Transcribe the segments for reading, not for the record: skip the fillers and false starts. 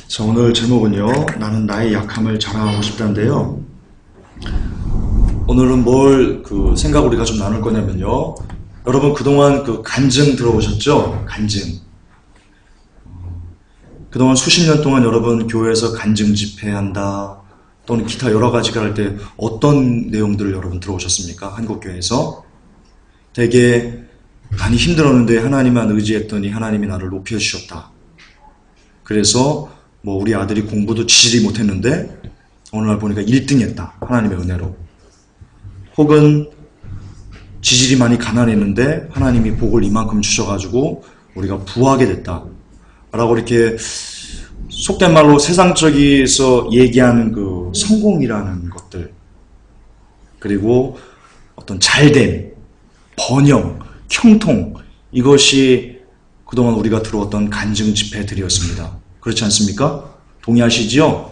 자, 오늘 제목은요, 나는 나의 약함을 자랑하고 싶다인데요. 오늘은 뭘 생각 우리가 좀 나눌 거냐면요. 여러분 그동안 간증 들어보셨죠? 간증. 그동안 수십 년 동안 여러분 교회에서 간증 집회한다, 또는 기타 여러 가지가 할 때 어떤 내용들을 여러분 들어오셨습니까? 한국교회에서. 되게 많이 힘들었는데 하나님만 의지했더니 하나님이 나를 높여주셨다. 그래서 우리 아들이 공부도 지질이 못했는데 어느 날 보니까 1등 했다. 하나님의 은혜로. 혹은 지질이 많이 가난했는데 하나님이 복을 이만큼 주셔가지고 우리가 부하게 됐다. 라고 이렇게 속된 말로 세상적에서 얘기하는 성공이라는 것들, 그리고 어떤 잘됨, 번영, 형통, 이것이 그동안 우리가 들어왔던 간증 집회들이었습니다. 그렇지 않습니까? 동의하시지요?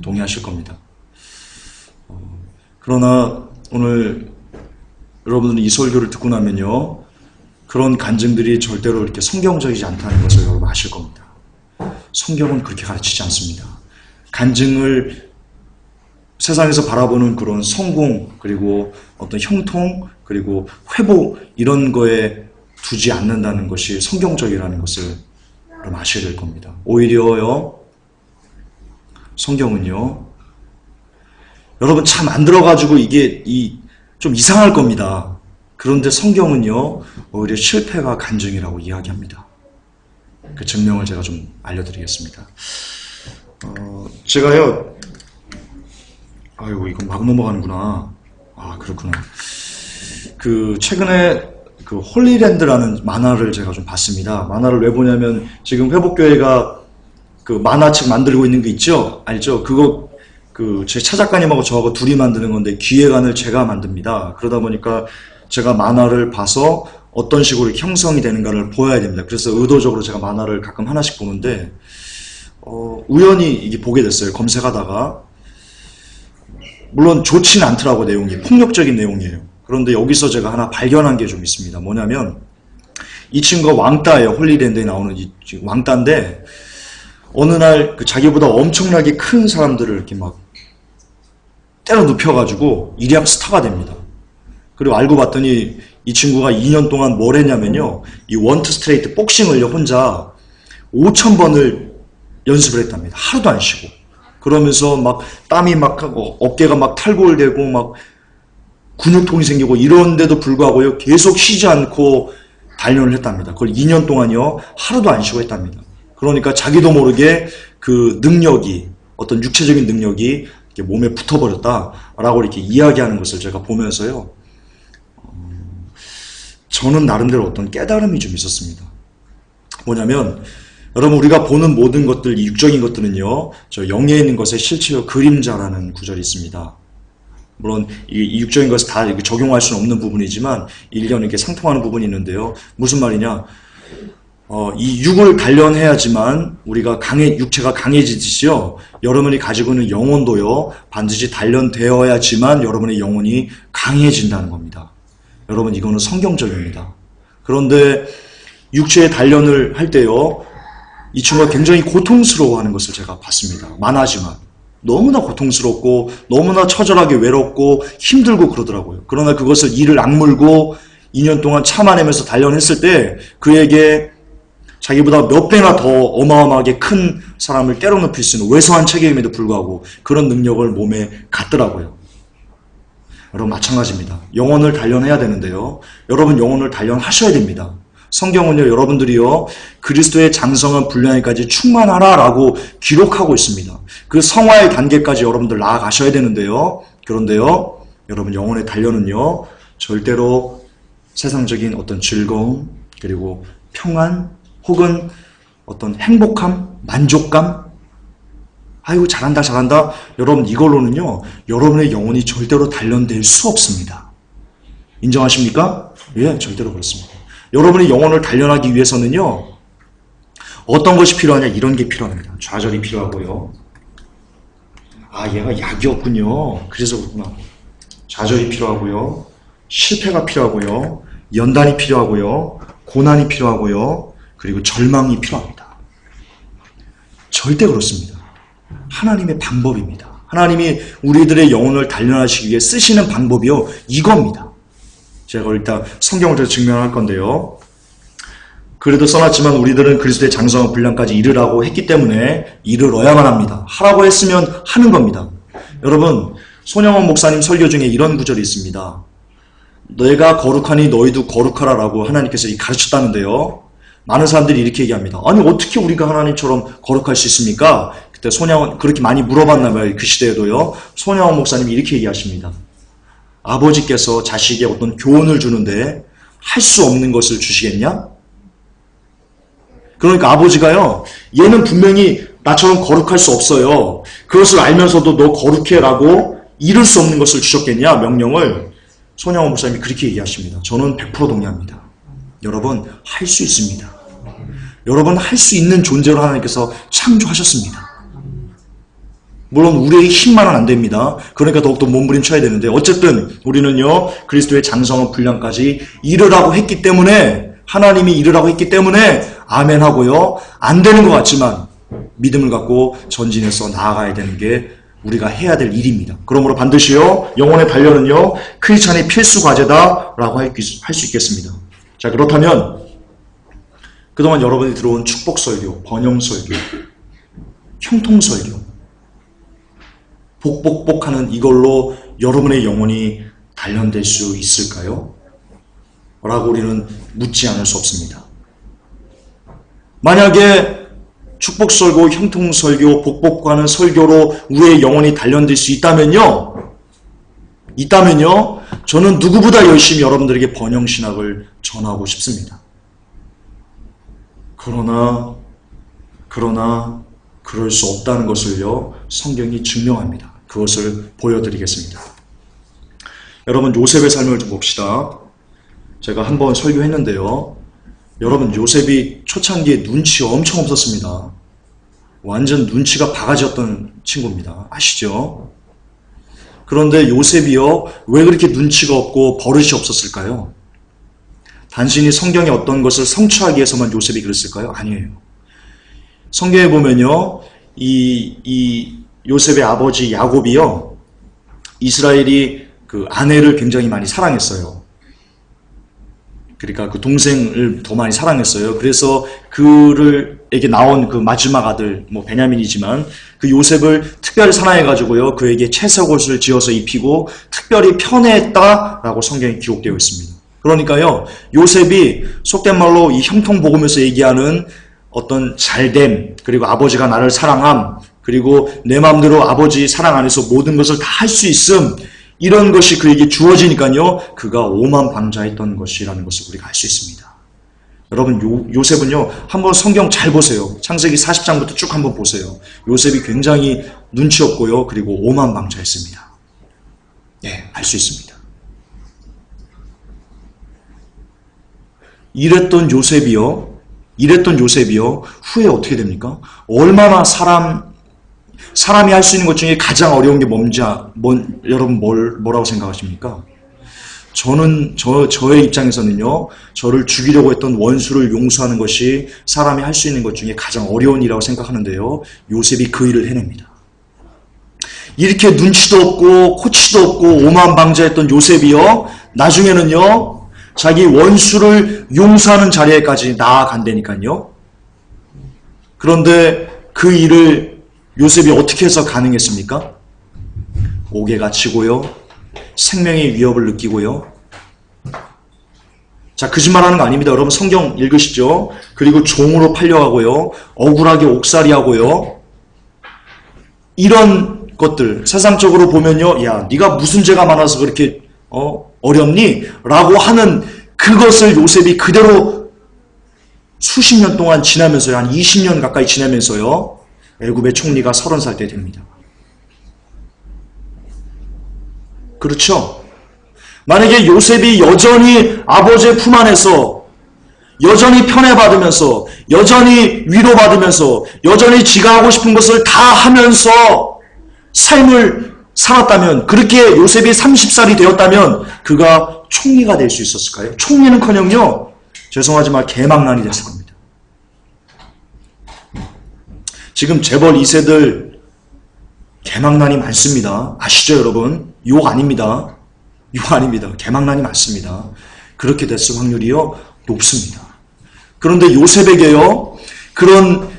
동의하실 겁니다. 그러나 오늘 여러분들은 이 설교를 듣고 나면요, 그런 간증들이 절대로 이렇게 성경적이지 않다는 것을 여러분 아실 겁니다. 성경은 그렇게 가르치지 않습니다. 간증을 세상에서 바라보는 그런 성공, 그리고 어떤 형통, 그리고 회복, 이런 거에 두지 않는다는 것이 성경적이라는 것을 여러분 아셔야 될 겁니다. 오히려요, 성경은요, 여러분 참 안 들어가지고 이게 좀 이상할 겁니다. 그런데 성경은요, 오히려 실패가 간증이라고 이야기합니다. 그 증명을 제가 좀 알려드리겠습니다. 제가요, 아이고, 이거 막 넘어가는구나. 아, 그렇구나. 최근에 홀리랜드라는 만화를 제가 좀 봤습니다. 만화를 왜 보냐면, 지금 회복교회가 만화책 만들고 있는 게 있죠? 알죠? 그거, 제 차작가님하고 저하고 둘이 만드는 건데, 기획안을 제가 만듭니다. 그러다 보니까 제가 만화를 봐서 어떤 식으로 형성이 되는가를 보아야 됩니다. 그래서 의도적으로 제가 만화를 가끔 하나씩 보는데, 우연히 이게 보게 됐어요. 검색하다가. 물론 좋지는 않더라고, 내용이. 폭력적인 내용이에요. 그런데 여기서 제가 하나 발견한 게 좀 있습니다. 뭐냐면, 이 친구가 왕따예요. 홀리랜드에 나오는 왕따인데, 어느 날 자기보다 엄청나게 큰 사람들을 이렇게 막 때려 눕혀가지고 일약 스타가 됩니다. 그리고 알고 봤더니 이 친구가 2년 동안 뭘 했냐면요, 이 원투 스트레이트 복싱을요, 혼자 5,000번을 연습을 했답니다. 하루도 안 쉬고. 그러면서 막 땀이 막 하고 어깨가 막 탈골되고 막 근육통이 생기고 이런데도 불구하고요, 계속 쉬지 않고 단련을 했답니다. 그걸 2년 동안요, 하루도 안 쉬고 했답니다. 그러니까 자기도 모르게 그 능력이, 어떤 육체적인 능력이 이렇게 몸에 붙어버렸다라고 이렇게 이야기하는 것을 제가 보면서요, 저는 나름대로 어떤 깨달음이 좀 있었습니다. 뭐냐면, 여러분 우리가 보는 모든 것들, 이 육적인 것들은요, 저 영에 있는 것의 실체요 그림자라는 구절이 있습니다. 물론 이 육적인 것을 다 적용할 수는 없는 부분이지만 일견 이렇게 상통하는 부분이 있는데요. 무슨 말이냐? 이 육을 단련해야지만 우리가 육체가 강해지듯이요, 여러분이 가지고 있는 영혼도요, 반드시 단련되어야지만 여러분의 영혼이 강해진다는 겁니다. 여러분 이거는 성경적입니다. 그런데 육체의 단련을 할 때요, 이 친구가 굉장히 고통스러워하는 것을 제가 봤습니다. 만화지만 너무나 고통스럽고 너무나 처절하게 외롭고 힘들고 그러더라고요. 그러나 그것을 이를 악물고 2년 동안 참아내면서 단련했을 때 그에게 자기보다 몇 배나 더 어마어마하게 큰 사람을 때려 눕힐 수 있는 왜소한 체격임에도 불구하고 그런 능력을 몸에 갖더라고요. 여러분 마찬가지입니다. 영혼을 단련해야 되는데요, 여러분 영혼을 단련하셔야 됩니다. 성경은요, 여러분들이요, 그리스도의 장성한 분량에까지 충만하라 라고 기록하고 있습니다. 그 성화의 단계까지 여러분들 나아가셔야 되는데요, 그런데요, 여러분 영혼의 단련은요, 절대로 세상적인 어떤 즐거움, 그리고 평안, 혹은 어떤 행복함, 만족감, 아이고 잘한다 잘한다, 여러분 이걸로는요, 여러분의 영혼이 절대로 단련될 수 없습니다. 인정하십니까? 예, 절대로 그렇습니다. 여러분의 영혼을 단련하기 위해서는요, 어떤 것이 필요하냐, 이런 게 필요합니다. 좌절이 필요하고요. 아, 얘가 약이었군요. 그래서 그렇구나. 좌절이 필요하고요, 실패가 필요하고요, 연단이 필요하고요, 고난이 필요하고요, 그리고 절망이 필요합니다. 절대 그렇습니다. 하나님의 방법입니다. 하나님이 우리들의 영혼을 단련하시기 위해 쓰시는 방법이요, 이겁니다. 제가 일단 성경을 통해서 증명할 건데요. 그래도 써놨지만 우리들은 그리스도의 장성한 분량까지 이르라고 했기 때문에 이르러야만 합니다. 하라고 했으면 하는 겁니다. 여러분, 손영원 목사님 설교 중에 이런 구절이 있습니다. 내가 거룩하니 너희도 거룩하라라고 하나님께서 가르쳤다는데요. 많은 사람들이 이렇게 얘기합니다. 아니, 어떻게 우리가 하나님처럼 거룩할 수 있습니까? 그때 손영원 그렇게 많이 물어봤나 봐요. 그 시대에도요. 손영원 목사님이 이렇게 얘기하십니다. 아버지께서 자식에게 어떤 교훈을 주는데 할 수 없는 것을 주시겠냐? 그러니까 아버지가요, 얘는 분명히 나처럼 거룩할 수 없어요. 그것을 알면서도 너 거룩해라고 이룰 수 없는 것을 주셨겠냐, 명령을. 손영원 목사님이 그렇게 얘기하십니다. 저는 100% 동의합니다. 여러분, 할 수 있습니다. 여러분, 할 수 있는 존재로 하나님께서 창조하셨습니다. 물론 우리의 힘만은 안 됩니다. 그러니까 더욱더 몸부림쳐야 되는데, 어쨌든 우리는요, 그리스도의 장성한 분량까지 이르라고 했기 때문에, 하나님이 이르라고 했기 때문에 아멘 하고요, 안 되는 것 같지만 믿음을 갖고 전진해서 나아가야 되는 게 우리가 해야 될 일입니다. 그러므로 반드시요, 영혼의 단련은요, 크리스찬의 필수 과제다라고 할 수 있겠습니다. 자, 그렇다면 그동안 여러분이 들어온 축복설교, 번영설교, 형통설교, 복복복하는 이걸로 여러분의 영혼이 단련될 수 있을까요? 라고 우리는 묻지 않을 수 없습니다. 만약에 축복설교, 형통설교, 복복하는 설교로 우리의 영혼이 단련될 수 있다면요, 저는 누구보다 열심히 여러분들에게 번영신학을 전하고 싶습니다. 그러나 그럴 수 없다는 것을요, 성경이 증명합니다. 그것을 보여드리겠습니다. 여러분, 요셉의 삶을 좀 봅시다. 제가 한번 설교했는데요. 여러분, 요셉이 초창기에 눈치 엄청 없었습니다. 완전 눈치가 바가지였던 친구입니다. 아시죠? 그런데 요셉이요, 왜 그렇게 눈치가 없고 버릇이 없었을까요? 단순히 성경의 어떤 것을 성취하기 위해서만 요셉이 그랬을까요? 아니에요. 성경에 보면요, 이 요셉의 아버지 야곱이요, 이스라엘이 그 아내를 굉장히 많이 사랑했어요. 그러니까 그 동생을 더 많이 사랑했어요. 그래서 그에게 나온 그 마지막 아들, 베냐민이지만 그 요셉을 특별히 사랑해가지고요, 그에게 채색 옷을 지어서 입히고 특별히 편애했다라고 성경에 기록되어 있습니다. 그러니까요, 요셉이 속된 말로 이 형통복음에서 얘기하는 어떤 잘됨, 그리고 아버지가 나를 사랑함, 그리고 내 마음대로 아버지 사랑 안에서 모든 것을 다 할 수 있음, 이런 것이 그에게 주어지니까요, 그가 오만방자했던 것이라는 것을 우리가 알 수 있습니다. 여러분, 요셉은요, 한번 성경 잘 보세요. 창세기 40장부터 쭉 한번 보세요. 요셉이 굉장히 눈치 없고요, 그리고 오만방자했습니다. 네, 알 수 있습니다. 이랬던 요셉이요, 후에 어떻게 됩니까? 얼마나 사람이 할 수 있는 것 중에 가장 어려운 게 여러분 뭐라고 생각하십니까? 저의 입장에서는요, 저를 죽이려고 했던 원수를 용서하는 것이 사람이 할 수 있는 것 중에 가장 어려운 일이라고 생각하는데요, 요셉이 그 일을 해냅니다. 이렇게 눈치도 없고 코치도 없고 오만방자했던 요셉이요, 나중에는요, 자기 원수를 용서하는 자리에까지 나아간다니까요. 그런데 그 일을 요셉이 어떻게 해서 가능했습니까? 옥에 갇히고요, 생명의 위협을 느끼고요. 자, 거짓말하는 거 아닙니다. 여러분, 성경 읽으시죠. 그리고 종으로 팔려가고요, 억울하게 옥살이하고요. 이런 것들 세상적으로 보면요, 야, 네가 무슨 죄가 많아서 그렇게 어렵니? 라고 하는 그것을 요셉이 그대로 수십 년 동안 지나면서요, 한 20년 가까이 지나면서요, 애굽의 총리가 30살 때 됩니다. 그렇죠? 만약에 요셉이 여전히 아버지의 품 안에서 여전히 편애받으면서, 여전히 위로받으면서, 여전히 지가 하고 싶은 것을 다 하면서 삶을 살았다면, 그렇게 요셉이 30살이 되었다면 그가 총리가 될 수 있었을까요? 총리는커녕요, 죄송하지만 개망난이 됐을 겁니다. 지금 재벌 2세들 개망난이 많습니다. 아시죠, 여러분? 욕 아닙니다. 욕 아닙니다. 개망난이 많습니다. 그렇게 됐을 확률이요, 높습니다. 그런데 요셉에게요, 그런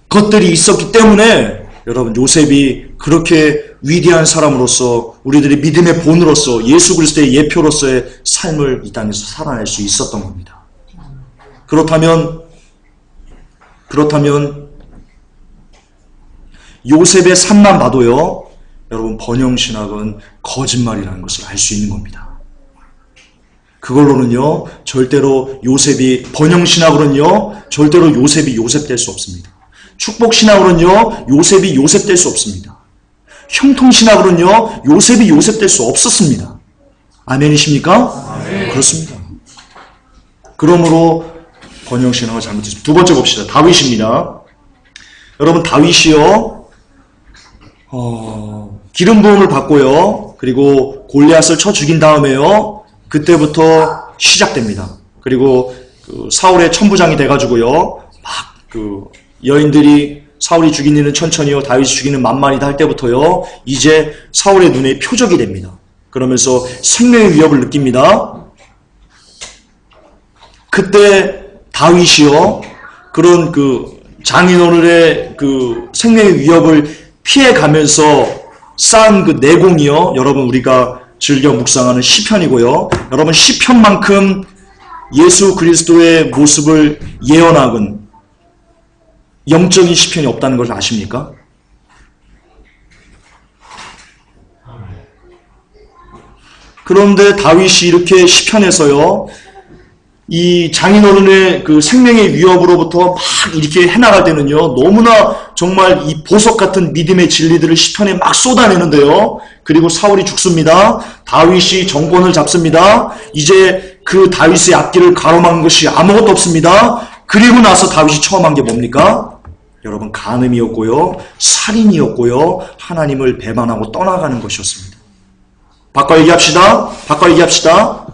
것들이 있었기 때문에 여러분, 요셉이 그렇게 위대한 사람으로서 우리들의 믿음의 본으로서 예수 그리스도의 예표로서의 삶을 이 땅에서 살아낼 수 있었던 겁니다. 그렇다면 요셉의 삶만 봐도요, 여러분, 번영신학은 거짓말이라는 것을 알 수 있는 겁니다. 그걸로는요, 절대로 요셉이, 번영신학으로는요, 절대로 요셉이 요셉 될 수 없습니다. 축복신학으로는요, 요셉이 요셉 될 수 없습니다. 형통신학으로는요, 요셉이 요셉 될 수 없었습니다. 아멘이십니까? 아멘. 그렇습니다. 그러므로 번영신학을 잘못했습니다. 두 번째 봅시다. 다윗입니다. 여러분, 다윗이요, 기름 부음을 받고요, 그리고 골리앗을 쳐 죽인 다음에요, 그때부터 시작됩니다. 그리고 사울의 천부장이 돼가지고요, 막 여인들이 사울이 죽인 이는 천천히요, 다윗이 죽이는 만만이다 할 때부터요, 이제 사울의 눈에 표적이 됩니다. 그러면서 생명의 위협을 느낍니다. 그때 다윗이요, 그런 장인어른의 생명의 위협을 피해가면서 쌓은 내공이요, 여러분, 우리가 즐겨 묵상하는 시편이고요. 여러분, 시편만큼 예수 그리스도의 모습을 예언하건 영적인 시편이 없다는 걸 아십니까? 그런데 다윗이 이렇게 시편에서요, 이 장인어른의 생명의 위협으로부터 막 이렇게 해나갈 때는요, 너무나 정말 이 보석 같은 믿음의 진리들을 시편에 막 쏟아내는데요. 그리고 사울이 죽습니다. 다윗이 정권을 잡습니다. 이제 그 다윗의 앞길을 가로막은 것이 아무것도 없습니다. 그리고 나서 다윗이 처음 한 게 뭡니까? 여러분, 간음이었고요, 살인이었고요, 하나님을 배반하고 떠나가는 것이었습니다. 바꿔 얘기합시다.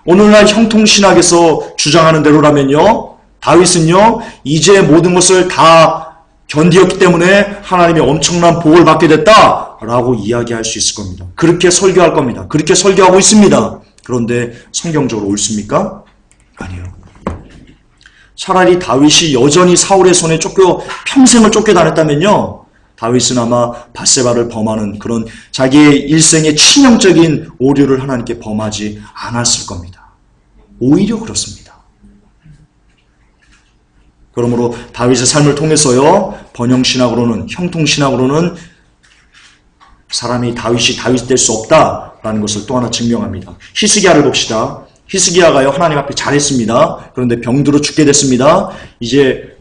오늘날 형통신학에서 주장하는 대로라면요, 다윗은요, 이제 모든 것을 다 견디었기 때문에 하나님의 엄청난 복을 받게 됐다라고 이야기할 수 있을 겁니다. 그렇게 설교할 겁니다. 그렇게 설교하고 있습니다. 그런데 성경적으로 옳습니까? 아니요. 차라리 다윗이 여전히 사울의 손에 평생을 쫓겨다녔다면요, 다윗은 아마 밧세바를 범하는 그런 자기의 일생의 치명적인 오류를 하나님께 범하지 않았을 겁니다. 오히려 그렇습니다. 그러므로 다윗의 삶을 통해서요, 번영신학으로는, 형통신학으로는 사람이 다윗이 다윗 될 수 없다라는 것을 또 하나 증명합니다. 히스기야를 봅시다. 히스기야가요, 하나님 앞에 잘했습니다. 그런데 병들어 죽게 됐습니다.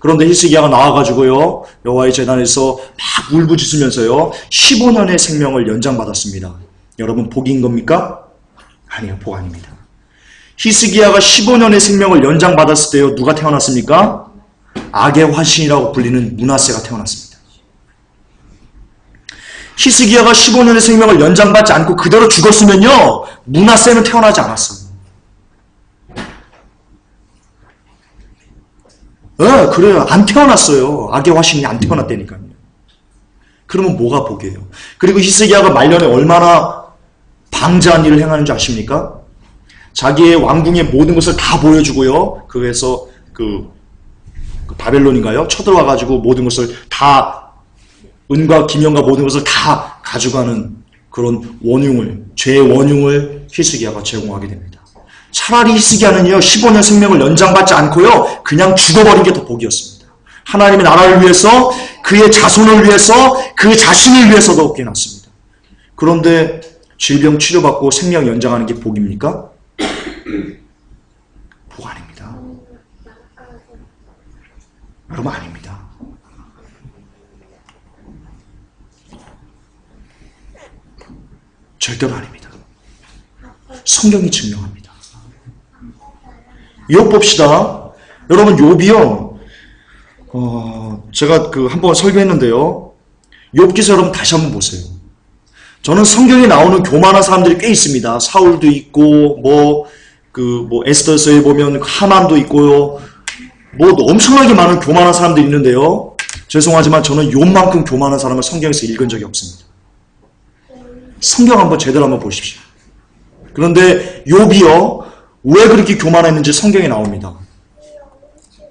그런데 히스기야가 나와가지고요, 여호와의 제단에서 막 울부짖으면서요, 15년의 생명을 연장받았습니다. 여러분, 복인 겁니까? 아니요, 복 아닙니다. 히스기야가 15년의 생명을 연장받았을 때요, 누가 태어났습니까? 악의 화신이라고 불리는 므낫세가 태어났습니다. 히스기야가 15년의 생명을 연장받지 않고 그대로 죽었으면요, 므낫세는 태어나지 않았어요. 그래요. 안 태어났어요. 악의 화신이 안 태어났다니까요. 그러면 뭐가 복이에요? 그리고 히스기야가 말년에 얼마나 방자한 일을 행하는 줄 아십니까? 자기의 왕궁의 모든 것을 다 보여주고요, 그래서 바벨론인가요? 쳐들어와가지고 모든 것을 다, 은과 기명과 모든 것을 다 가져가는 그런 죄의 원흉을 히스기야가 제공하게 됩니다. 차라리 히스기야는요, 15년 생명을 연장받지 않고요, 그냥 죽어버린 게 더 복이었습니다. 하나님의 나라를 위해서, 그의 자손을 위해서, 그 자신을 위해서도 깨놨습니다. 그런데 질병 치료받고 생명 연장하는 게 복입니까? 복 아닙니다. 여러분, 아닙니다. 절대로 아닙니다. 성경이 증명합니다. 욥 봅시다. 여러분, 욥이요, 제가 한번 설교했는데요, 욥기서 여러분 다시 한번 보세요. 저는 성경에 나오는 교만한 사람들이 꽤 있습니다. 사울도 있고, 에스더서에 보면 하만도 있고요, 엄청나게 많은 교만한 사람들이 있는데요, 죄송하지만 저는 욥만큼 교만한 사람을 성경에서 읽은 적이 없습니다. 성경 한번 제대로 한번 보십시오. 그런데 욥이요, 왜 그렇게 교만했는지 성경에 나옵니다.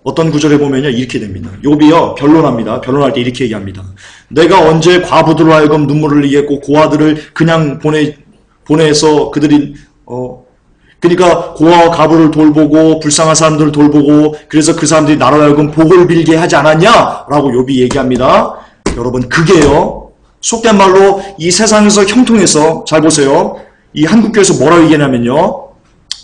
어떤 구절에 보면요, 이렇게 됩니다. 욥이요, 변론합니다. 변론할 때 이렇게 얘기합니다. 내가 언제 과부들로 하여금 눈물을 흘리게 했고 고아들을 그냥 보내서 그들이 그러니까 고아와 과부를 돌보고 불쌍한 사람들을 돌보고 그래서 그 사람들이 나로 하여금 복을 빌게 하지 않았냐라고 욥이 얘기합니다. 여러분, 그게요, 속된 말로 이 세상에서 형통해서, 잘 보세요, 이 한국교회에서 뭐라고 얘기하냐면요,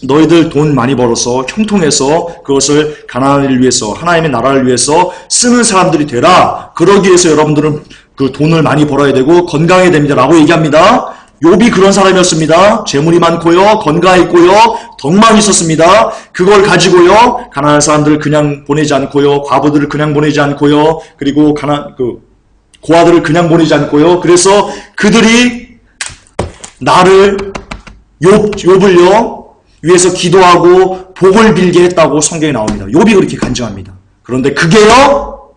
너희들 돈 많이 벌어서 형통해서 그것을 가나안을 위해서, 하나님의 나라를 위해서 쓰는 사람들이 되라. 그러기 위해서 여러분들은 그 돈을 많이 벌어야 되고 건강해야 됩니다 라고 얘기합니다. 욥이 그런 사람이었습니다. 재물이 많고요, 건강했고요, 덕만 있었습니다. 그걸 가지고요, 가난한 사람들을 그냥 보내지 않고요, 과부들을 그냥 보내지 않고요, 그리고 고아들을 그냥 보내지 않고요. 그래서 그들이 나를 욥을요 위해서 기도하고 복을 빌게 했다고 성경에 나옵니다. 욥이 그렇게 간증합니다. 그런데 그게요,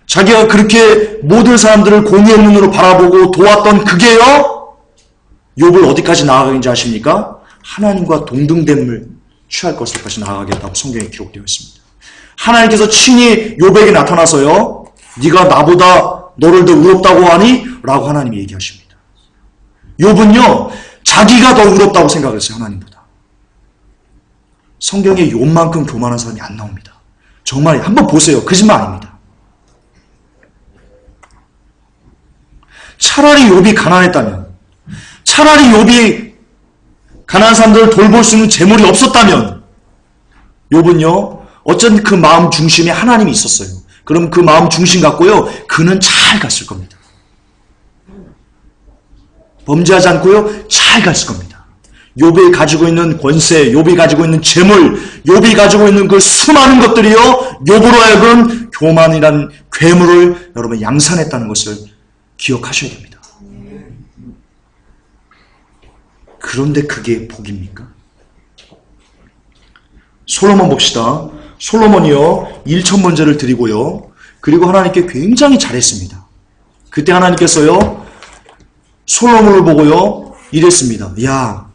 자기가 그렇게 모든 사람들을 공의의 눈으로 바라보고 도왔던 그게요, 욥을 어디까지 나아가는지 아십니까? 하나님과 동등됨을 취할 것을까지 나아가겠다고 성경에 기록되어 있습니다. 하나님께서 친히 욥에게 나타나서요, 네가 나보다 너를 더 의롭다고 하니? 라고 하나님이 얘기하십니다. 욥은요, 자기가 더 의롭다고 생각했어요, 하나님보다. 성경에 욥만큼 교만한 사람이 안 나옵니다. 정말 한번 보세요. 거짓말 아닙니다. 차라리 욥이 가난했다면, 차라리 욥이 가난한 사람들을 돌볼 수 있는 재물이 없었다면, 욥은요, 어쩐 그 마음 중심에 하나님이 있었어요. 그럼 그 마음 중심 갖고요, 그는 잘 갔을 겁니다. 범죄하지 않고요, 잘 갔을 겁니다. 욥이 가지고 있는 권세, 욥이 가지고 있는 재물, 욥이 가지고 있는 그 수많은 것들이요, 욥으로 하여금 교만이란 괴물을 여러분 양산했다는 것을 기억하셔야 됩니다. 그런데 그게 복입니까? 솔로몬 봅시다. 솔로몬이요, 1,000번제를 드리고요, 그리고 하나님께 굉장히 잘했습니다. 그때 하나님께서요, 솔로몬을 보고요, 이랬습니다. 야,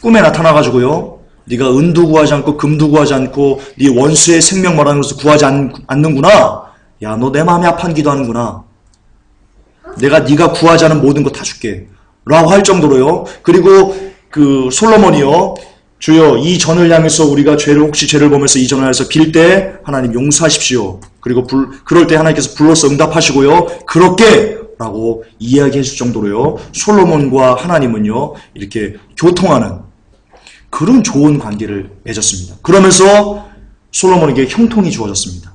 꿈에 나타나가지고요, 네가 은도 구하지 않고 금도 구하지 않고 네 원수의 생명 말하는 것을 구하지 않는구나. 야, 너 내 마음이 아파하는 기도하는구나. 내가 네가 구하지 않은 모든 거 다 줄게 라고 할 정도로요. 그리고 그 솔로몬이요, 주여 이 전을 향해서 우리가 혹시 죄를 보면서 이 전을 향해서 빌 때 하나님 용서하십시오. 그리고 그럴 때 하나님께서 불러서 응답하시고요, 그렇게 라고 이야기해 줄 정도로요, 솔로몬과 하나님은요 이렇게 교통하는 그런 좋은 관계를 맺었습니다. 그러면서 솔로몬에게 형통이 주어졌습니다.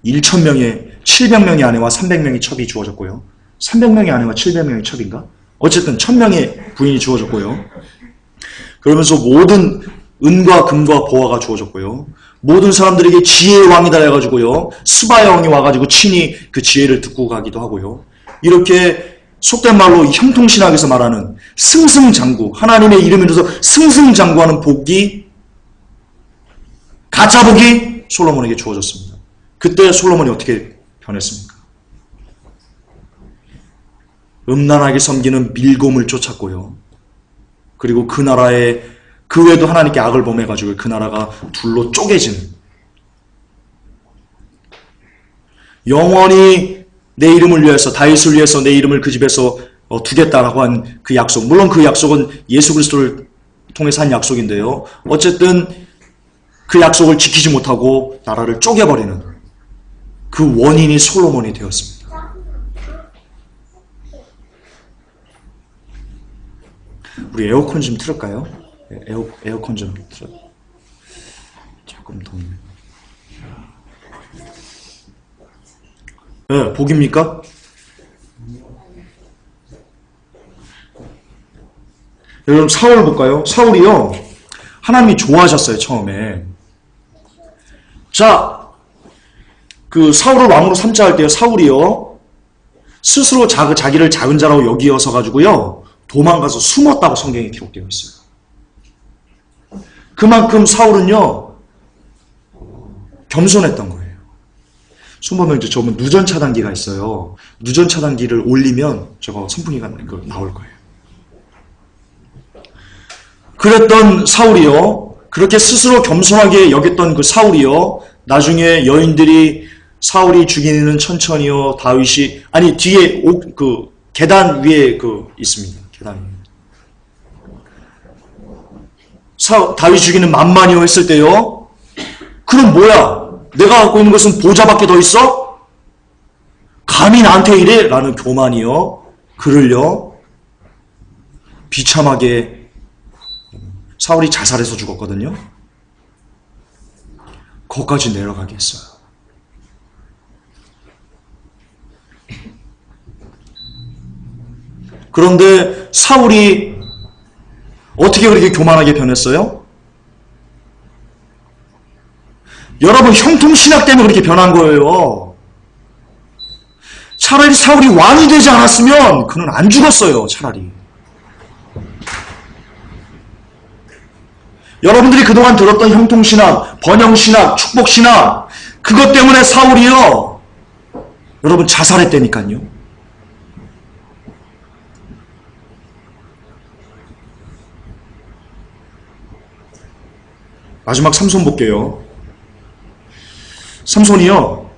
1,000명의 700명의 아내와 300명의 첩이 주어졌고요, 300명의 아내와 700명의 첩인가? 어쨌든 1,000명의 부인이 주어졌고요, 그러면서 모든 은과 금과 보화가 주어졌고요, 모든 사람들에게 지혜의 왕이다 해가지고요, 스바의 왕이 와가지고 친히 그 지혜를 듣고 가기도 하고요, 이렇게 속된 말로 형통신학에서 말하는 승승장구, 하나님의 이름으로서 승승장구하는 복이, 가짜 복이 솔로몬에게 주어졌습니다. 그때 솔로몬이 어떻게 변했습니까? 음란하게 섬기는 밀곰을 쫓았고요, 그리고 그 나라에 그 외에도 하나님께 악을 범해가지고 그 나라가 둘로 쪼개지는, 영원히 내 이름을 위해서, 다윗을 위해서 내 이름을 그 집에서 두겠다라고 한 그 약속, 물론 그 약속은 예수 그리스도를 통해서 한 약속인데요, 어쨌든 그 약속을 지키지 못하고 나라를 쪼개버리는 그 원인이 솔로몬이 되었습니다. 우리 에어컨 좀 틀을까요? 에어컨 좀 틀어. 조금 덥네. 네, 복입니까? 여러분, 사울 볼까요? 사울이요, 하나님이 좋아하셨어요, 처음에. 자, 그 사울을 왕으로 삼자 할 때요, 사울이요, 스스로 자기를 작은 자라고 여기어서 가지고요, 도망가서 숨었다고 성경에 기록되어 있어요. 그만큼 사울은요, 겸손했던 거예요. 손보면 이제 저분 누전 차단기가 있어요. 누전 차단기를 올리면 저거 선풍기가 나올 거예요. 그랬던 사울이요. 그렇게 스스로 겸손하게 여겼던 그 사울이요. 나중에 여인들이 사울이 죽이는 천천히요. 다윗이 아니 뒤에 그 계단 위에 있습니다. 계단 위에. 다윗 죽이는 만만이요 했을 때요. 그럼 뭐야? 내가 갖고 있는 것은 보좌밖에 더 있어? 감히 나한테 이래? 라는 교만이요. 그를요. 비참하게 사울이 자살해서 죽었거든요. 거기까지 내려가게 했어요. 그런데 사울이 어떻게 그렇게 교만하게 변했어요? 여러분, 형통신학 때문에 그렇게 변한 거예요. 차라리 사울이 왕이 되지 않았으면 그는 안 죽었어요. 차라리. 여러분들이 그동안 들었던 형통신학, 번영신학, 축복신학, 그것 때문에 사울이요, 여러분 자살했다니까요. 마지막 삼손 볼게요. 삼손이요,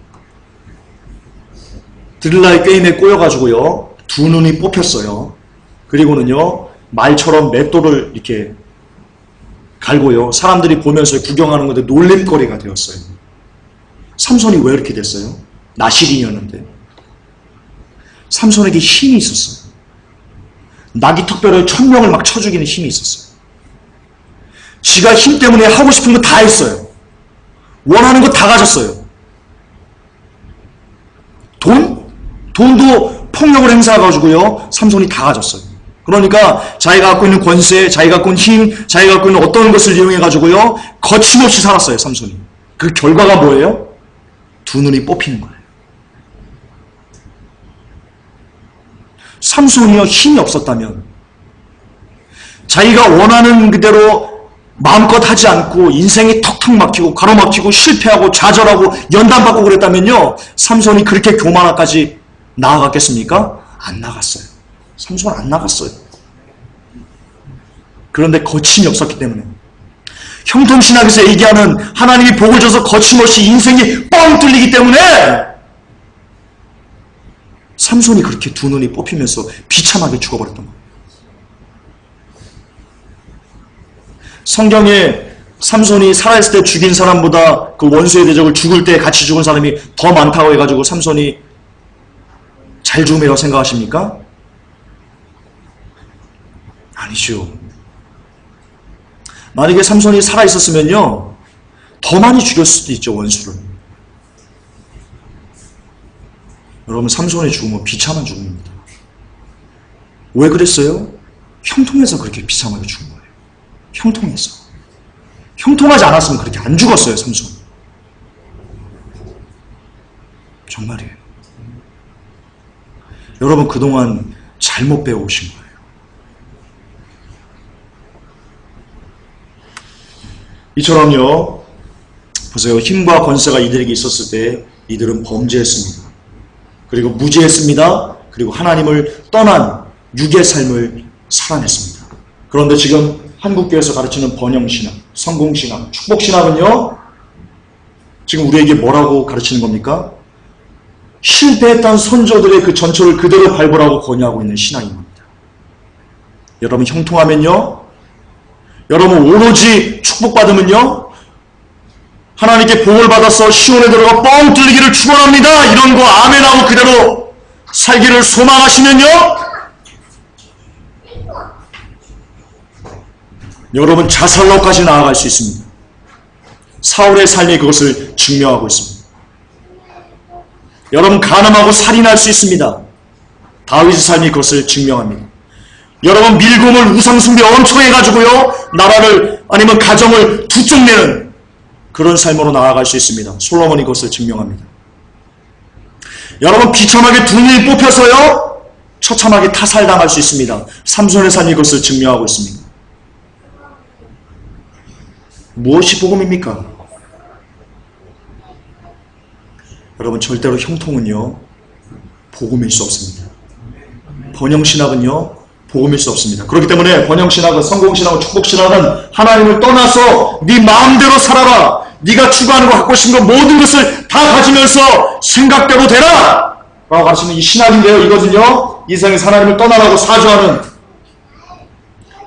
드릴라의 꾀임에 꼬여가지고요, 두 눈이 뽑혔어요. 그리고는요, 말처럼 맷돌을 이렇게 갈고요, 사람들이 보면서 구경하는 건데 놀림거리가 되었어요. 삼손이 왜 이렇게 됐어요? 나실인이었는데. 삼손에게 힘이 있었어요. 나귀 턱뼈를 1000명을 막 쳐 죽이는 힘이 있었어요. 지가 힘 때문에 하고 싶은 거 다 했어요. 원하는 거 다 가졌어요. 돈도 폭력을 행사해가지고요, 삼손이 다 가졌어요. 그러니까 자기가 갖고 있는 권세, 자기가 갖고 있는 힘, 자기가 갖고 있는 어떤 것을 이용해가지고요, 거침없이 살았어요, 삼손이. 그 결과가 뭐예요? 두 눈이 뽑히는 거예요. 삼손이요, 힘이 없었다면, 자기가 원하는 그대로 마음껏 하지 않고 인생이 턱턱 막히고 가로막히고 실패하고 좌절하고 연단받고 그랬다면요, 삼손이 그렇게 교만하까지 나아갔겠습니까? 안 나갔어요. 삼손 안 나갔어요. 그런데 거침이 없었기 때문에, 형통신학에서 얘기하는 하나님이 복을 줘서 거침없이 인생이 뻥 뚫리기 때문에 삼손이 그렇게 두 눈이 뽑히면서 비참하게 죽어버렸던 거예요. 성경에 삼손이 살아있을 때 죽인 사람보다 그 원수의 대적을 죽을 때 같이 죽은 사람이 더 많다고 해가지고 삼손이 잘 죽음이라고 생각하십니까? 아니죠. 만약에 삼손이 살아있었으면요, 더 많이 죽였을 수도 있죠, 원수를. 여러분, 삼손의 죽음은 비참한 죽음입니다. 왜 그랬어요? 형통해서 그렇게 비참하게 죽은 거예요. 형통해서. 형통하지 않았으면 그렇게 안 죽었어요, 삼손. 정말이에요. 여러분, 그동안 잘못 배워오신 거예요. 이처럼요, 보세요. 힘과 권세가 이들에게 있었을 때 이들은 범죄했습니다. 그리고 무지했습니다. 그리고 하나님을 떠난 육의 삶을 살아냈습니다. 그런데 지금 한국교회에서 가르치는 번영신학, 성공신학, 축복신학은요, 지금 우리에게 뭐라고 가르치는 겁니까? 실패했던 선조들의 그 전초를 그대로 발굴하고 권유하고 있는 신앙인 겁니다. 여러분, 형통하면요, 여러분 오로지 축복받으면요, 하나님께 복을 받아서 시온에 들어가 뻥 뚫리기를 축원합니다, 이런 거 아멘하고 그대로 살기를 소망하시면요, 여러분 자살로까지 나아갈 수 있습니다. 사울의 삶이 그것을 증명하고 있습니다. 여러분 간음하고 살인할 수 있습니다. 다윗의 삶이 그것을 증명합니다. 여러분 밀고물 우상숭배 엄청 해가지고요, 나라를 아니면 가정을 두 쪽 내는 그런 삶으로 나아갈 수 있습니다. 솔로몬이 그것을 증명합니다. 여러분 비참하게 두 눈이 뽑혀서요, 처참하게 타살당할 수 있습니다. 삼손의 삶이 그것을 증명하고 있습니다. 무엇이 복음입니까? 여러분 절대로 형통은요 복음일 수 없습니다. 번영신학은요 복음일 수 없습니다. 그렇기 때문에 번영신학은, 성공신학은, 축복신학은 하나님을 떠나서 네 마음대로 살아라, 네가 추구하는 거, 갖고 싶은 거 모든 것을 다 가지면서 생각대로 되라 라고 하시는 이 신학인데요, 이것은요 이 세상에서 하나님을 떠나라고 사주하는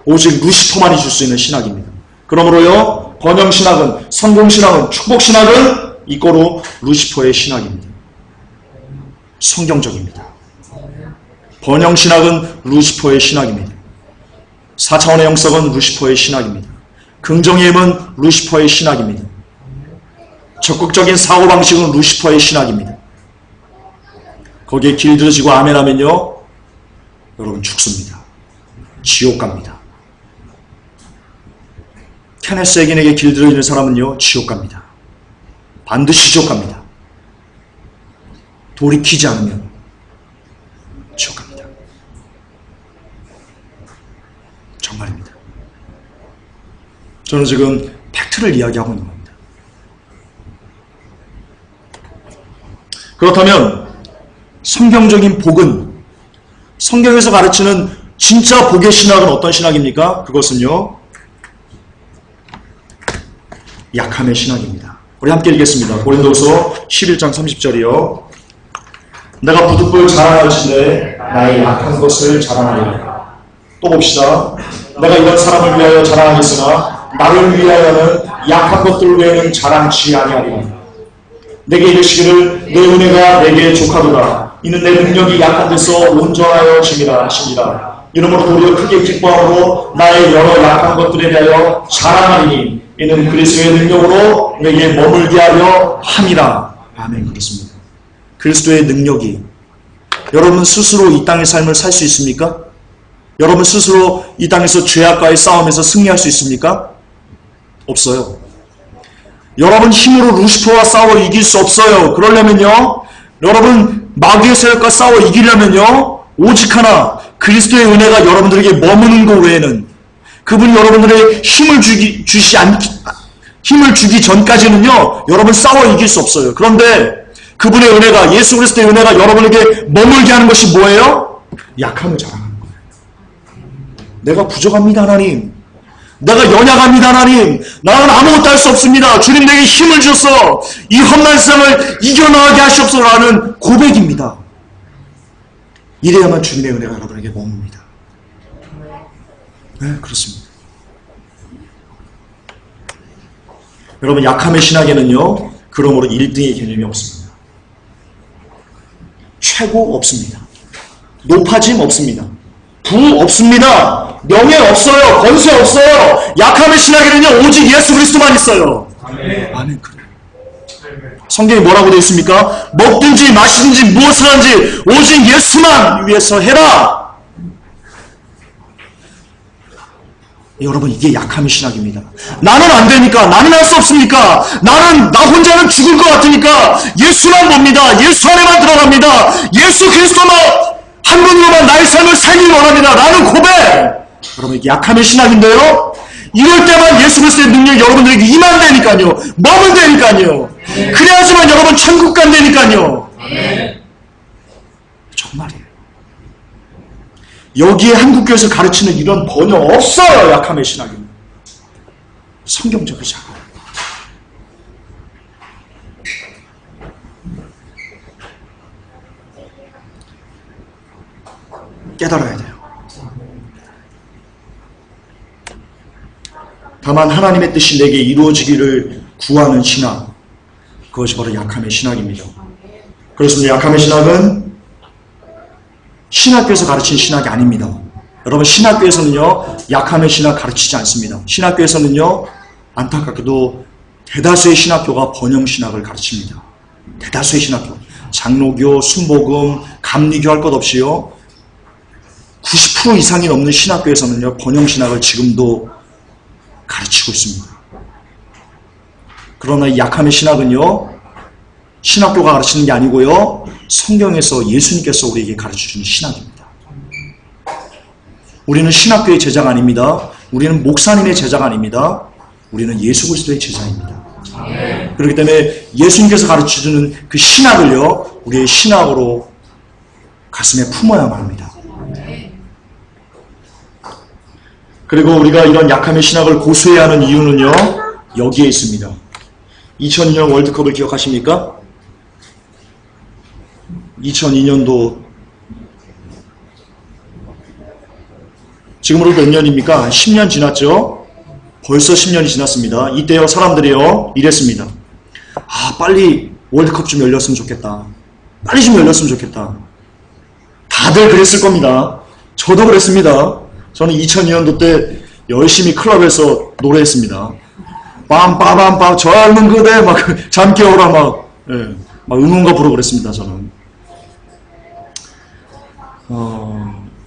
오직 루시퍼만이 줄 수 있는 신학입니다. 그러므로요 번영신학은, 성공신학은, 축복신학은 이꼬로 루시퍼의 신학입니다. 성경적입니다. 번영신학은 루시퍼의 신학입니다. 4차원의 영성은 루시퍼의 신학입니다. 긍정의 힘은 루시퍼의 신학입니다. 적극적인 사고방식은 루시퍼의 신학입니다. 거기에 길들여지고 아멘하면요 여러분 죽습니다. 지옥 갑니다. 케네스 에긴에게 길들여지는 사람은요 지옥 갑니다. 반드시 지옥 갑니다. 돌이키지 않으면 지옥 갑니다. 정말입니다. 저는 지금 팩트를 이야기하고 있는 겁니다. 그렇다면 성경적인 복은, 성경에서 가르치는 진짜 복의 신학은 어떤 신학입니까? 그것은요 약함의 신학입니다. 우리 함께 읽겠습니다. 고린도서 11장 30절이요. 내가 부득불 자랑할진대 나의 약한 것을 자랑하리라. 또 봅시다. 내가 이런 사람을 위하여 자랑하겠으나 나를 위하여는 약한 것들 외에는 자랑치 아니하리라. 내게 이르시기를 내 은혜가 내게 족하도다. 이는 내 능력이 약한 데서 온전하여 짐이라 하십니다. 이러므로 도리어 크게 기뻐함으로 나의 여러 약한 것들에 대하여 자랑하리니 이는 그리스도의 능력으로 내게 머물게 하려 함이라. 아멘. 그렇습니다. 그리스도의 능력이, 여러분 스스로 이 땅의 삶을 살 수 있습니까? 여러분 스스로 이 땅에서 죄악과의 싸움에서 승리할 수 있습니까? 없어요. 여러분 힘으로 루시퍼와 싸워 이길 수 없어요. 그러려면요 여러분 마귀의 세력과 싸워 이기려면요 오직 하나, 그리스도의 은혜가 여러분들에게 머무는 것 외에는, 그분이 여러분들의 힘을 주기 전까지는요 여러분 싸워 이길 수 없어요. 그런데 그분의 은혜가, 예수 그리스도의 은혜가 여러분에게 머물게 하는 것이 뭐예요? 약함을 자랑하는 거예요. 내가 부족합니다 하나님, 내가 연약합니다 하나님, 나는 아무것도 할 수 없습니다, 주님 내게 힘을 주셔서 이 험난 세상을 이겨나가게 하시옵소서라는 고백입니다. 이래야만 주님의 은혜가 여러분에게 머뭅니다. 네, 그렇습니다. 여러분 약함의 신학에는요 그러므로 1등의 개념이 없습니다. 최고 없습니다. 높아짐 없습니다. 부 없습니다. 명예 없어요. 권세 없어요. 약함의 신학에는요 오직 예수 그리스도만 있어요. 아멘. 아멘. 그래요. 성경에 뭐라고 되어 있습니까? 먹든지 마시든지 무엇을 하든지 오직 예수만 위해서 해라. 여러분 이게 약함의 신학입니다. 나는 안 되니까, 나는 할 수 없으니까, 나 혼자는 죽을 것 같으니까 예수만 봅니다. 예수 안에만 들어갑니다. 예수 그리스도만 한 분으로만 나의 삶을 살길 원합니다 라는 고백. 여러분 이게 약함의 신학인데요 이럴 때만 예수 그리스도의 능력이 여러분들에게 임한다니까요, 머물다니까요. 그래야지만 여러분 천국 간다니까요. 정말이에요. 여기에 한국교회에서 가르치는 이런 번역 없어요. 약함의 신학은 성경적이지 않아요. 깨달아야 돼요. 다만 하나님의 뜻이 내게 이루어지기를 구하는 신학, 그것이 바로 약함의 신학입니다. 그렇습니다. 약함의 신학은 신학교에서 가르치는 신학이 아닙니다. 여러분 신학교에서는요 약함의 신학 가르치지 않습니다. 신학교에서는요 안타깝게도 대다수의 신학교가 번영신학을 가르칩니다. 대다수의 신학교, 장로교, 순복음, 감리교 할 것 없이요 90% 이상이 넘는 신학교에서는요 번영신학을 지금도 가르치고 있습니다. 그러나 이 약함의 신학은요 신학교가 가르치는 게 아니고요 성경에서 예수님께서 우리에게 가르쳐주는 신학입니다. 우리는 신학교의 제자가 아닙니다. 우리는 목사님의 제자가 아닙니다. 우리는 예수 그리스도의 제자입니다. 그렇기 때문에 예수님께서 가르쳐주는 그 신학을요, 우리의 신학으로 가슴에 품어야만 합니다. 그리고 우리가 이런 약함의 신학을 고수해야 하는 이유는요, 여기에 있습니다. 2002년 월드컵을 기억하십니까? 2002년도 지금으로 몇 년입니까? 10년 지났죠? 벌써 10년이 지났습니다. 이때요 사람들이요 이랬습니다. 아, 빨리 월드컵 좀 열렸으면 좋겠다. 빨리 좀 열렸으면 좋겠다. 다들 그랬을 겁니다. 저도 그랬습니다. 저는 2002년도 때 열심히 클럽에서 노래했습니다. 빰빠밤빰 젊은 그대 막 잠 깨워라 막 응원가 부르고 그랬습니다. 저는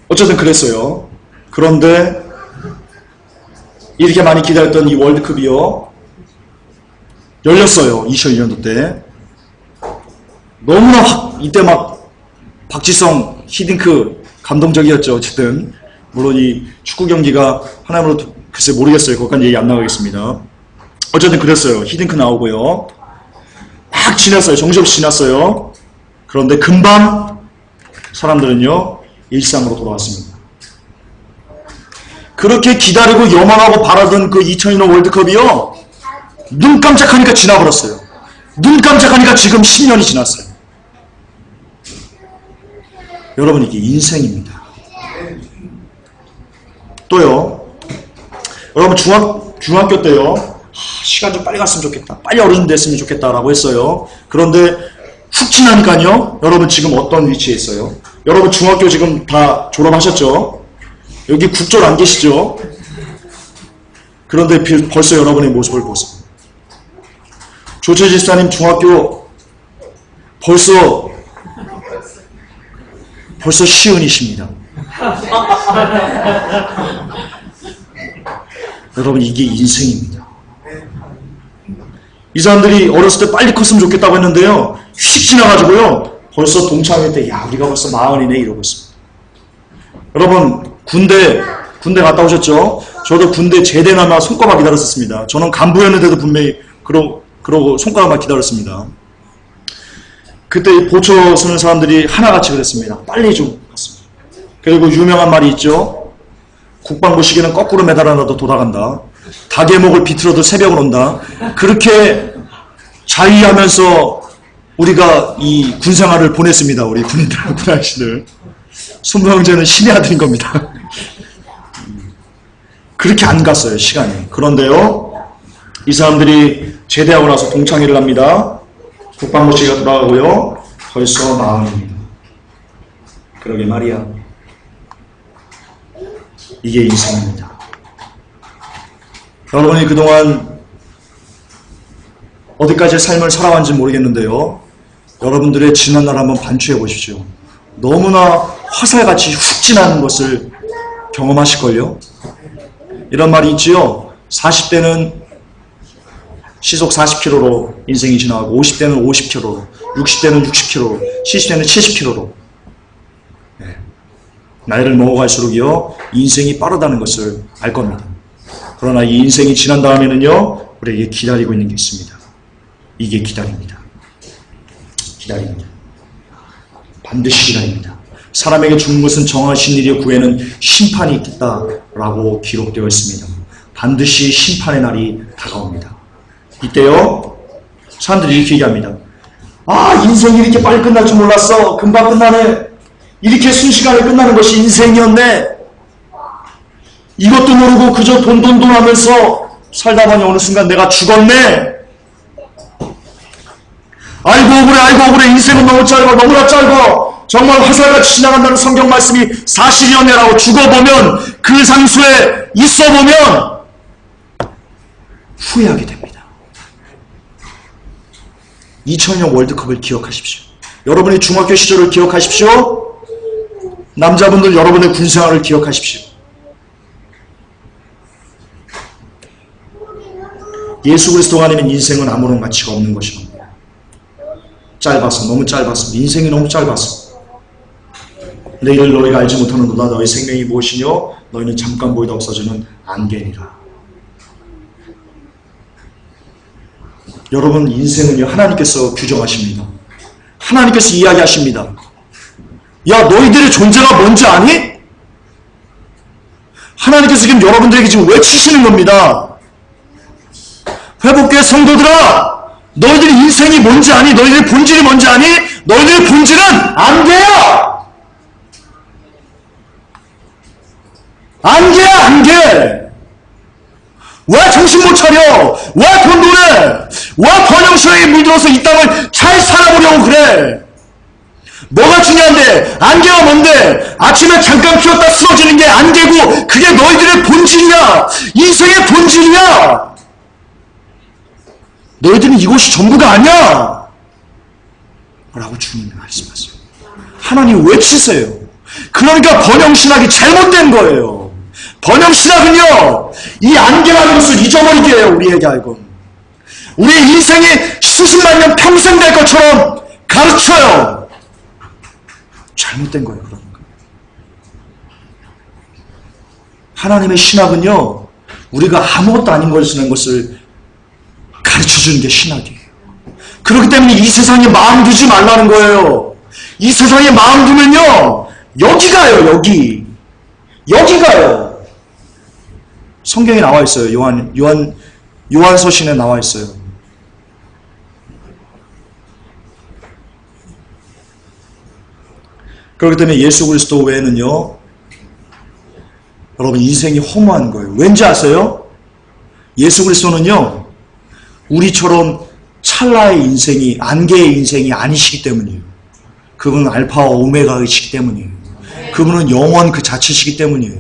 어쨌든 그랬어요. 그런데 이렇게 많이 기다렸던 이 월드컵이요 열렸어요. 2002년도 때 너무나 이때 막 박지성, 히딩크 감동적이었죠. 어쨌든 물론 이 축구 경기가 하나로 글쎄 모르겠어요. 거기까지 얘기 안 나가겠습니다. 어쨌든 그랬어요. 히딩크 나오고요. 막 지났어요. 정신없이 지났어요. 그런데 금방 사람들은요 일상으로 돌아왔습니다. 그렇게 기다리고 요망하고 바라던 그 2002년 월드컵이요 눈 깜짝하니까 지나버렸어요. 눈 깜짝하니까 지금 10년이 지났어요. 여러분, 이게 인생입니다. 또요, 여러분 중학교 때요 시간 좀 빨리 갔으면 좋겠다, 빨리 어른 됐으면 좋겠다라고 했어요. 그런데 훅 지나니까요 여러분 지금 어떤 위치에 있어요? 여러분 중학교 지금 다 졸업하셨죠? 여기 국졸 안 계시죠? 그런데 벌써 여러분의 모습을 보세요. 조철 집사님 중학교 벌써 시은이십니다. 여러분, 이게 인생입니다. 이 사람들이 어렸을 때 빨리 컸으면 좋겠다고 했는데요 휙 지나가지고요 벌써 동창회 때 야 우리가 벌써 40이네 이러고 있습니다. 여러분, 군대 갔다 오셨죠? 저도 군대 제대나마 손꼽아 기다렸었습니다. 저는 간부였는데도 분명히 그러고 손가락만 기다렸습니다. 그때 보초 서는 사람들이 하나같이 그랬습니다. 빨리 좀 갔습니다. 그리고 유명한 말이 있죠. 국방부 시계는 거꾸로 매달아놔도 돌아간다. 닭의 목을 비틀어도 새벽을 온다. 그렇게 자위하면서 우리가 이 군생활을 보냈습니다. 우리 군인들, 군아저씨들. 손부 형제는 신의 아들인 겁니다. 그렇게 안 갔어요, 시간이. 그런데요, 이 사람들이 제대하고 나서 동창회를 합니다. 국방부 시계가 돌아가고요. 벌써 40입니다. 그러게 말이야. 이게 인생입니다. 여러분이 그동안 어디까지 삶을 살아왔는지 모르겠는데요. 여러분들의 지난 날 한번 반추해 보십시오. 너무나 화살같이 훅 지나는 것을 경험하실걸요. 이런 말이 있지요. 40대는 시속 40km로 인생이 지나가고 50대는 50km로, 60대는 60km로, 70대는 70km로 나이를 먹어갈수록요 인생이 빠르다는 것을 알 겁니다. 그러나 이 인생이 지난 다음에는요 우리에게 기다리고 있는 게 있습니다. 이게 기다립니다. 반드시 기다립니다. 사람에게 죽는 것은 정하신 일이요 그 후에는 심판이 있겠다라고 기록되어 있습니다. 반드시 심판의 날이 다가옵니다. 이때요 사람들이 이렇게 얘기합니다. 아, 인생이 이렇게 빨리 끝날 줄 몰랐어. 금방 끝나네. 이렇게 순식간에 끝나는 것이 인생이었네. 이것도 모르고 그저 돈 하면서 살다 보니 어느 순간 내가 죽었네. 아이고 억울해. 인생은 너무 짧아. 너무나 짧아. 정말 화살같이 지나간다는 성경 말씀이 사실이었네라고 죽어보면, 그 상수에 있어보면 후회하게 됩니다. 2000년 월드컵을 기억하십시오. 여러분의 중학교 시절을 기억하십시오. 남자분들 여러분의 군생활을 기억하십시오. 예수 그리스도가 아니면 인생은 아무런 가치가 없는 것입니다. 짧아서, 너무 짧아서, 인생이 너무 짧아서. 내일을 너희가 알지 못하는도다. 너희 생명이 무엇이뇨? 너희는 잠깐 보이다 없어지는 안개니라. 여러분 인생은요 하나님께서 규정하십니다. 하나님께서 이야기하십니다. 야, 너희들의 존재가 뭔지 아니? 하나님께서 지금 여러분들에게 지금 외치시는 겁니다. 회복교회 성도들아, 너희들의 인생이 뭔지 아니? 너희들의 본질이 뭔지 아니? 너희들의 본질은 안개야! 안개야, 안개! 왜 정신 못 차려? 왜 돈 노래? 왜 번영신앙에 물들어서 이 땅을 잘 살아보려고 그래? 뭐가 중요한데? 안개가 뭔데? 아침에 잠깐 피었다 쓰러지는 게 안개고 그게 너희들의 본질이야. 인생의 본질이야. 너희들은 이것이 전부가 아니야. 라고 주님이 말씀하세요. 하나님 외치세요. 그러니까 번영신학이 잘못된 거예요. 번영신학은요, 이 안개라는 것을 잊어버리게 해요. 우리에게 알고. 우리의 인생이 수십만 년 평생 될 것처럼 가르쳐요. 잘못된 거예요. 그러니까 하나님의 신학은요, 우리가 아무것도 아닌 것을 가르쳐주는 게 신학이에요. 그렇기 때문에 이 세상에 마음 두지 말라는 거예요. 이 세상에 마음 두면요, 여기 가요. 여기 가요. 성경에 나와 있어요. 요한서신에 나와 있어요. 그렇기 때문에 예수 그리스도 외에는요, 여러분 인생이 허무한 거예요. 왠지 아세요? 예수 그리스도는요, 우리처럼 찰나의 인생이, 안개의 인생이 아니시기 때문이에요. 그분은 알파와 오메가이시기 때문이에요. 그분은 영원 그 자체시기 때문이에요.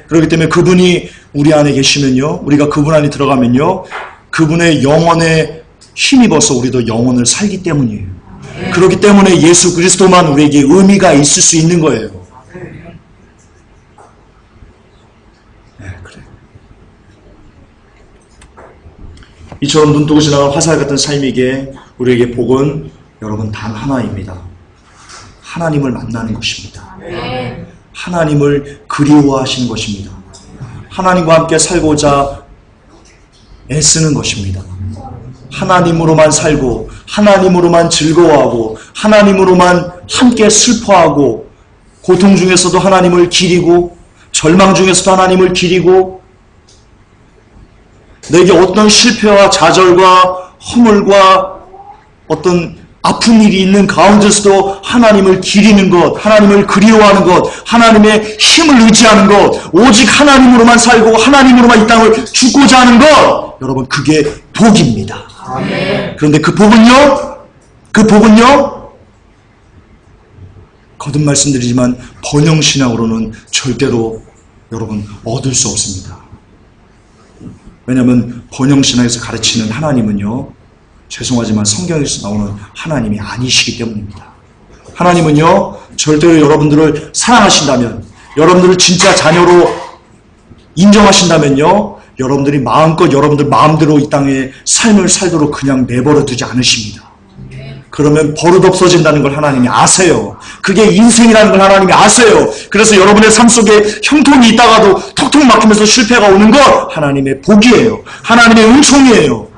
그렇기 때문에 그분이 우리 안에 계시면요, 우리가 그분 안에 들어가면요, 그분의 영혼에 힘입어서 우리도 영혼을 살기 때문이에요. 그렇기 때문에 예수 그리스도만 우리에게 의미가 있을 수 있는 거예요. 네, 그래요. 이처럼 눈뜨고 지나간 화살 같은 삶이기에 우리에게 복은 여러분 단 하나입니다. 하나님을 만나는 것입니다. 하나님을 그리워하시는 것입니다. 하나님과 함께 살고자 애쓰는 것입니다. 하나님으로만 살고 하나님으로만 즐거워하고 하나님으로만 함께 슬퍼하고 고통 중에서도 하나님을 기리고 절망 중에서도 하나님을 기리고 내게 어떤 실패와 좌절과 허물과 어떤 아픈 일이 있는 가운데서도 하나님을 기리는 것, 하나님을 그리워하는 것, 하나님의 힘을 의지하는 것, 오직 하나님으로만 살고 하나님으로만 이 땅을 죽고자 하는 것, 여러분 그게 복입니다. 아멘. 그런데 그 복은요, 거듭 말씀드리지만 번영신앙으로는 절대로 여러분 얻을 수 없습니다. 왜냐하면 번영신앙에서 가르치는 하나님은요, 죄송하지만 성경에서 나오는 하나님이 아니시기 때문입니다. 하나님은요, 절대로 여러분들을 사랑하신다면, 여러분들을 진짜 자녀로 인정하신다면요, 여러분들이 마음껏 여러분들 마음대로 이 땅에 삶을 살도록 그냥 내버려 두지 않으십니다. 그러면 버릇 없어진다는 걸 하나님이 아세요. 그게 인생이라는 걸 하나님이 아세요. 그래서 여러분의 삶 속에 형통이 있다가도 톡톡 막히면서 실패가 오는 것 하나님의 복이에요. 하나님의 은총이에요.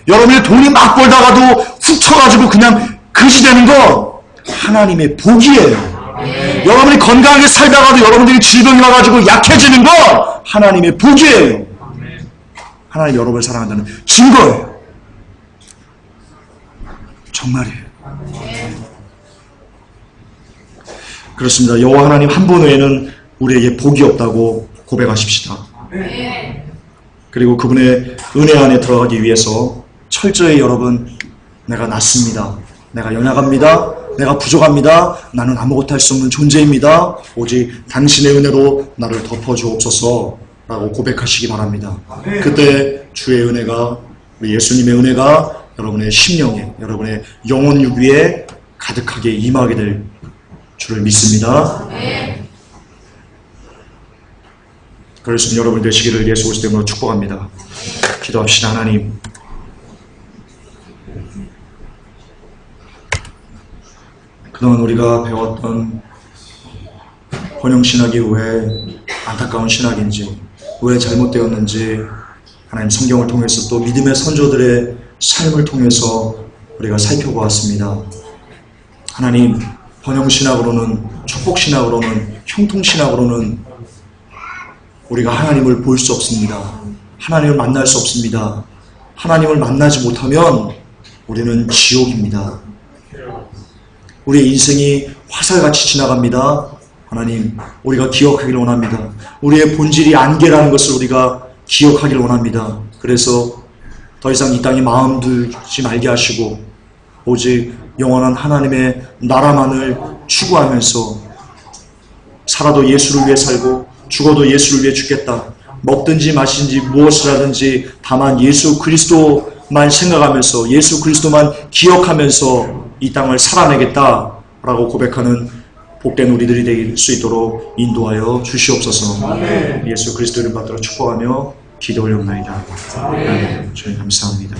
여러분의 돈이 막 벌다가도 훅 쳐가지고 그냥 그지 되는 거 하나님의 복이에요. 여러분이 건강하게 살다가도 여러분들이 질병이 와가지고 약해지는 거 하나님의 복이에요. 하나님 여러분을 사랑한다는 증거예요. 정말이에요. 그렇습니다. 여호와 하나님 한 분 외에는 우리에게 복이 없다고 고백하십시다. 그리고 그분의 은혜 안에 들어가기 위해서 철저히 여러분, 내가 낮습니다. 내가 연약합니다. 내가 부족합니다. 나는 아무것도 할 수 없는 존재입니다. 오직 당신의 은혜로 나를 덮어주옵소서 라고 고백하시기 바랍니다. 그때 주의 은혜가, 우리 예수님의 은혜가 여러분의 심령에, 여러분의 영혼 유비에 가득하게 임하게 될 줄을 믿습니다. 그래서 여러분 되시기를 예수 그리스도 이름으로 축복합니다. 기도합시다. 하나님, 그동안 우리가 배웠던 번영신학이 왜 안타까운 신학인지, 왜 잘못되었는지 하나님 성경을 통해서 또 믿음의 선조들의 삶을 통해서 우리가 살펴보았습니다. 하나님, 번영신학으로는, 축복신학으로는, 형통신학으로는 우리가 하나님을 볼 수 없습니다. 하나님을 만날 수 없습니다. 하나님을 만나지 못하면 우리는 지옥입니다. 우리의 인생이 화살같이 지나갑니다. 하나님, 우리가 기억하기를 원합니다. 우리의 본질이 안개라는 것을 우리가 기억하기를 원합니다. 그래서 더 이상 이 땅에 마음 두지 말게 하시고 오직 영원한 하나님의 나라만을 추구하면서 살아도 예수를 위해 살고 죽어도 예수를 위해 죽겠다. 먹든지 마시든지 무엇을 하든지 다만 예수 그리스도만 생각하면서 예수 그리스도만 기억하면서 이 땅을 살아내겠다라고 고백하는 복된 우리들이 될 수 있도록 인도하여 주시옵소서. 아멘. 예수 그리스도 이름 받들어 축복하며 기도 올려옵나이다. 아멘. 주님 감사합니다.